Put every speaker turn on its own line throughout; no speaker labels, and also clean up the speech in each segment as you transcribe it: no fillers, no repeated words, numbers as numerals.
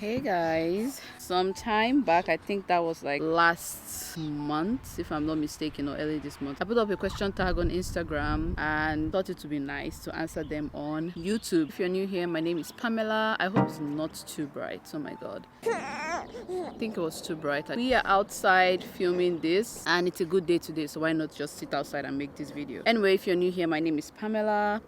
Hey guys, some time back, I think that was like last month, if I'm not mistaken, or early this month, I put up a question tag on Instagram and thought it would be nice to answer them on YouTube. If you're new here, my name is Pamela. I hope it's not too bright. Oh my god. I think it was too bright. We are outside filming this and it's a good day today, so why not just sit outside and make this video. Anyway, if you're new here, my name is Pamela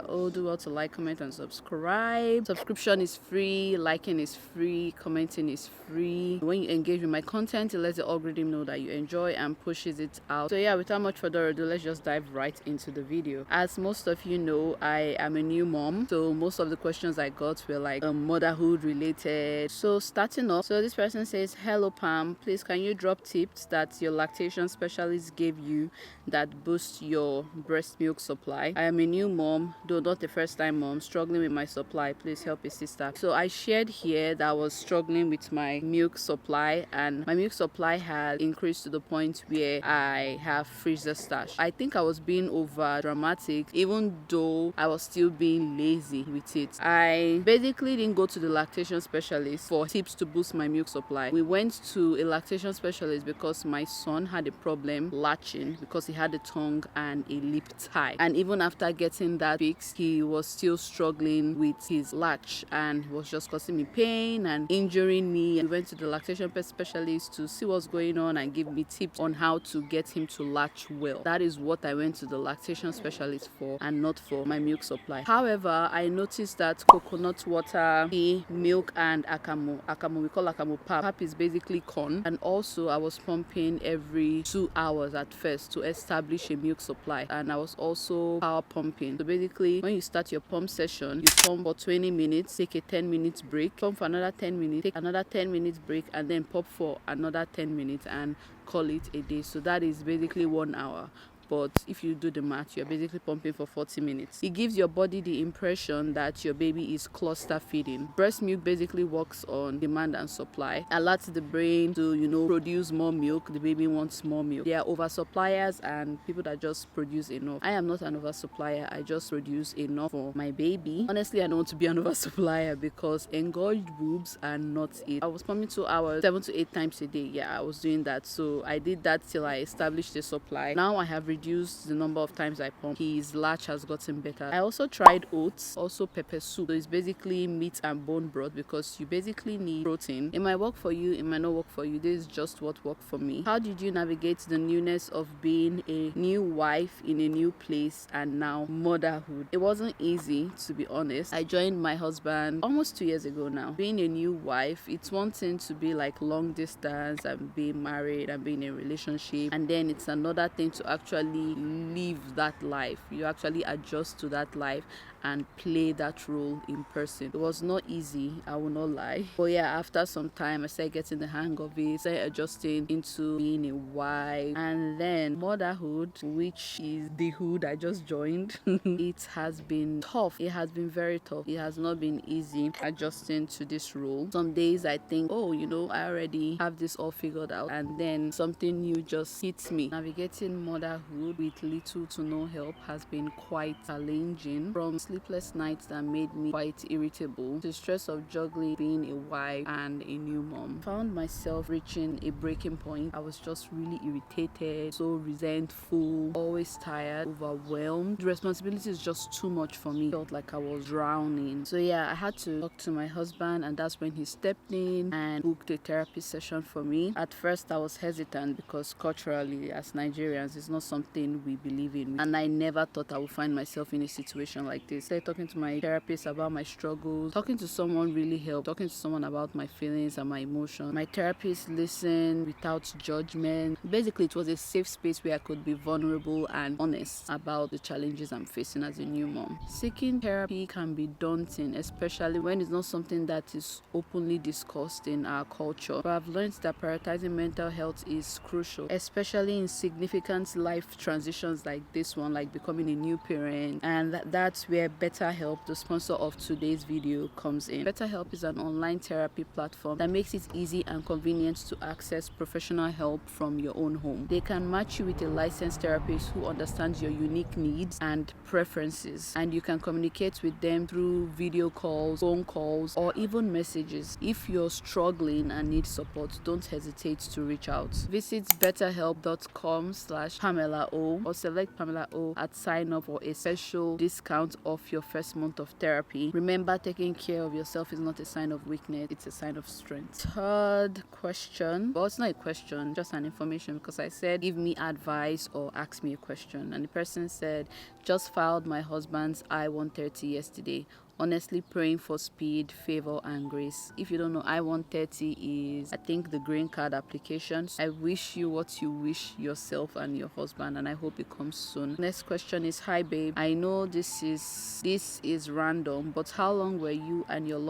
O. Do well to like, comment and subscribe. Subscription is free, liking is free, commenting is free. When you engage with my content, it lets the algorithm know that you enjoy and pushes it out. So yeah, without much further ado, let's just dive right into the video. As most of you know, I am a new mom, so most of the questions I got were like motherhood related. So starting off, so this person says, hello Pam, please can you drop tips that your lactation specialist gave you that boost your breast milk supply? I am a new mom, though not the first time mom, struggling with my supply. Please help a sister. So I shared here that I was struggling with my milk supply, and my milk supply had increased to the point where I have freezer stash. I think I was being over dramatic, even though I was still being lazy with it. I basically didn't go to the lactation specialist for tips to boost my milk supply. We went to a lactation specialist because my son had a problem latching because he had a tongue and a lip tie, and even after getting that fixed, he was still struggling with his latch and was just causing me pain and injuring me. We went to the lactation specialist to see what's going on and give me tips on how to get him to latch well. That is what I went to the lactation specialist for, and not for my milk supply. However, I noticed that coconut water, tea, milk and akamu, we call akamu pap. Pap is basically corn, and also I was pumping every 2 hours at first to establish a milk supply, and I was also power pumping. So basically, when you start your pump session, you pump for 20 minutes, take a 10 minutes break, pump for another 10 minutes, take another 10 minutes break, and then pump for another 10 minutes and call it a day. So that is basically 1 hour. But if you do the math, you're basically pumping for 40 minutes. It gives your body the impression that your baby is cluster feeding. Breast milk basically works on demand and supply, alerts the brain to produce more milk. The baby wants more milk. There are oversuppliers and people that just produce enough. I am not an oversupplier. I just produce enough for my baby. Honestly, I don't want to be an oversupplier because engorged boobs are not it. I was pumping 2 hours 7 to 8 times a day. Yeah, I was doing that. So I did that till I established the supply. Now I have reduced the number of times I pump. His latch has gotten better. I also tried oats, also pepper soup. So it's basically meat and bone broth because you basically need protein. It might work for you, it might not work for you. This is just what worked for me. How did you navigate the newness of being a new wife in a new place and now motherhood? It wasn't easy, to be honest. I joined my husband almost 2 years ago now. Being a new wife, it's one thing to be like long distance and being married and being in a relationship, and then it's another thing to actually live that life. You actually adjust to that life and play that role in person. It was not easy, I will not lie. But yeah, after some time, I started getting the hang of it, started adjusting into being a wife, and then motherhood, which is the hood I just joined. It has been tough. It has been very tough. It has not been easy adjusting to this role. Some days I think, oh, I already have this all figured out, and then something new just hits me. Navigating motherhood with little to no help has been quite challenging. From sleepless nights that made me quite irritable to stress of juggling being a wife and a new mom. Found myself reaching a breaking point. I was just really irritated, so resentful, always tired, overwhelmed. The responsibility is just too much for me. Felt like I was drowning. So yeah, I had to talk to my husband, and that's when he stepped in and booked a therapy session for me. At first I was hesitant because culturally as Nigerians it's not something we believe in, and I never thought I would find myself in a situation like this. Started talking to my therapist about my struggles. Talking to someone really helped. Talking to someone about my feelings and my emotions. My therapist listened without judgment. Basically, it was a safe space where I could be vulnerable and honest about the challenges I'm facing as a new mom. Seeking therapy can be daunting, especially when it's not something that is openly discussed in our culture. But I've learned that prioritizing mental health is crucial, especially in significant life transitions like this one, like becoming a new parent, and that's where where BetterHelp, the sponsor of today's video, comes in. BetterHelp is an online therapy platform that makes it easy and convenient to access professional help from your own home. They can match you with a licensed therapist who understands your unique needs and preferences, and you can communicate with them through video calls, phone calls, or even messages. If you're struggling and need support, don't hesitate to reach out. Visit betterhelp.com/PamelaO or select Pamela O at sign up for a special discount off your first month of therapy. Remember, taking care of yourself is not a sign of weakness, it's a sign of strength. Third question, well, it's not a question, just an information, because I said give me advice or ask me a question, and the person said, just filed my husband's I-130 yesterday. Honestly praying for speed, favor, and grace. If you don't know, I-130 is, I think, the green card applications. I wish you what you wish yourself and your husband, and I hope it comes soon. Next question is, hi babe, I know this is random, but how long were you in your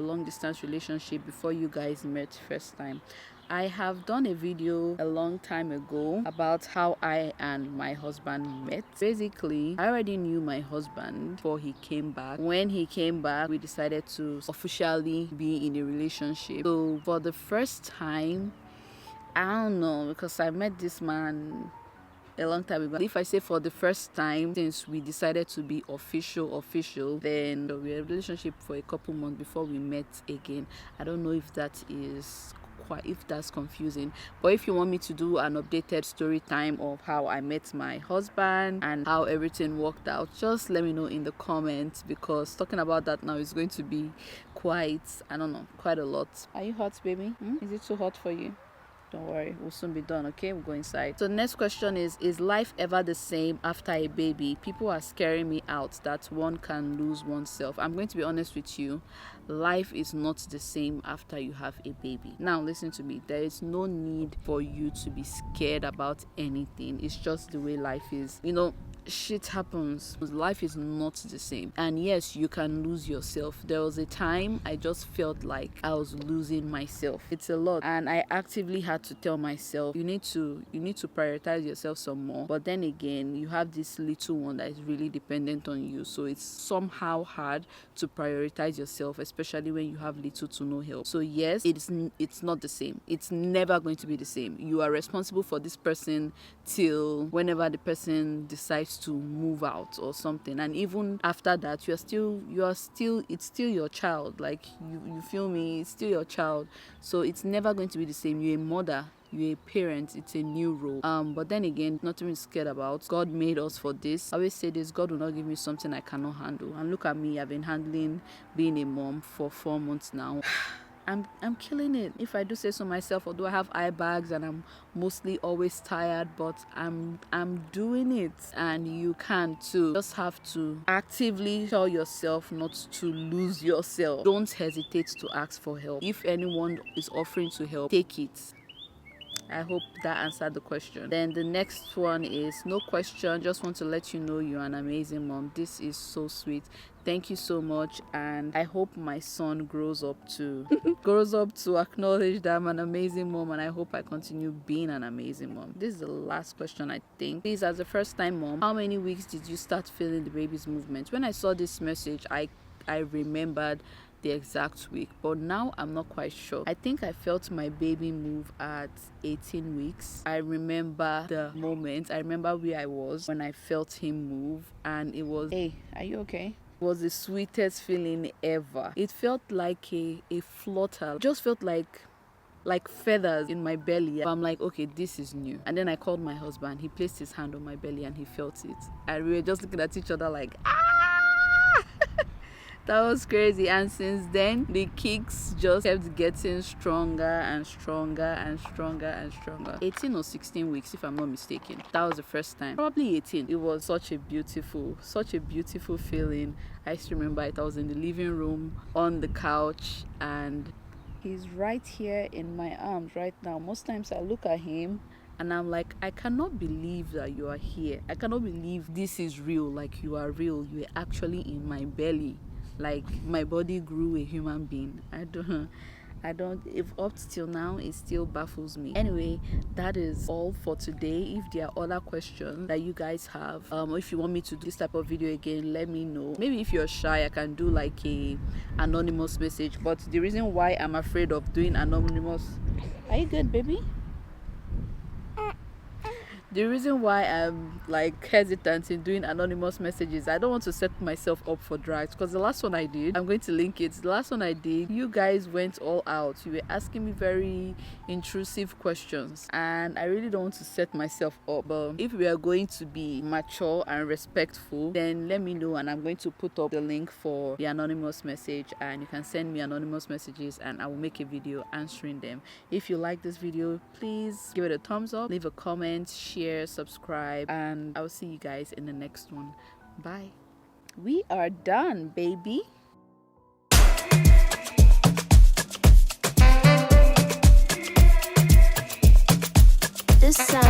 long distance relationship before you guys met first time? I have done a video a long time ago about how I and my husband met. Basically, I already knew my husband before he came back. When he came back, we decided to officially be in a relationship. So for the first time, I don't know, because I met this man a long time ago. If I say for the first time since we decided to be official, then we were in a relationship for a couple months before we met again. I don't know if that's confusing, but if you want me to do an updated story time of how I met my husband and how everything worked out, just let me know in the comments, because talking about that now is going to be quite a lot. Are you hot, baby? Is it too hot for you? Don't worry, we'll soon be done, okay? We'll go inside. So the next question is life ever the same after a baby? People are scaring me out that one can lose oneself. I'm going to be honest with you. Life is not the same after you have a baby. Now listen to me. There is no need for you to be scared about anything. It's just the way life is. Shit happens. Life is not the same, and yes, you can lose yourself. There was a time I just felt like I was losing myself. It's a lot, and I actively had to tell myself, you need to prioritize yourself some more. But then again, you have this little one that is really dependent on you, so it's somehow hard to prioritize yourself, especially when you have little to no help. So yes, it's not the same. It's never going to be the same. You are responsible for this person till whenever the person decides to move out or something, and even after that, it's still your child. Like, you feel me? It's still your child, so it's never going to be the same. You're a mother, you're a parent, it's a new role. But then again, nothing to be scared about. God made us for this. I always say this: God will not give me something I cannot handle. And look at me, I've been handling being a mom for 4 months now. I'm killing it, if I do say so myself. Although I have eye bags and I'm mostly always tired, but I'm doing it, and you can too. Just have to actively tell yourself not to lose yourself. Don't hesitate to ask for help. If anyone is offering to help, take it. I hope that answered the question. Then the next one is, no question, just want to let you know you're an amazing mom. This is so sweet. Thank you so much, and I hope my son grows up to acknowledge that I'm an amazing mom, and I hope I continue being an amazing mom. This is the last question, I think. Please, as a first-time mom, how many weeks did you start feeling the baby's movement? When I saw this message, I remembered the exact week, but now I'm not quite sure. I think I felt my baby move at 18 weeks. I remember the moment. I remember where I was when I felt him move, and it was, hey, are you okay? It was the sweetest feeling ever. It felt like a flutter. It just felt like feathers in my belly. I'm like, okay, this is new. And then I called my husband. He placed his hand on my belly and he felt it, and we were just looking at each other like, that was crazy. And since then, the kicks just kept getting stronger and stronger and stronger and stronger. 18 or 16 weeks, if I'm not mistaken. That was the first time. Probably 18. It was such a beautiful feeling. I still remember it. I was in the living room on the couch, and he's right here in my arms right now. Most times I look at him and I'm like, I cannot believe that you are here. I cannot believe this is real. Like, you are real. You are actually in my belly. Like, my body grew a human being. I don't, if up till now, it still baffles me. Anyway, that is all for today. If there are other questions that you guys have, or if you want me to do this type of video again, let me know. Maybe if you're shy, I can do like a anonymous message. But the reason why I'm afraid of doing anonymous, are you good, baby? The reason why I'm like hesitant in doing anonymous messages, I don't want to set myself up for drags, because the last one I did, I'm going to link it, the last one I did, you guys went all out. You were asking me very intrusive questions, and I really don't want to set myself up. But if we are going to be mature and respectful, then let me know, and I'm going to put up the link for the anonymous message, and you can send me anonymous messages and I will make a video answering them. If you like this video, please give it a thumbs up, leave a comment, share, subscribe, and I'll see you guys in the next one. Bye. We are done, baby.
This sound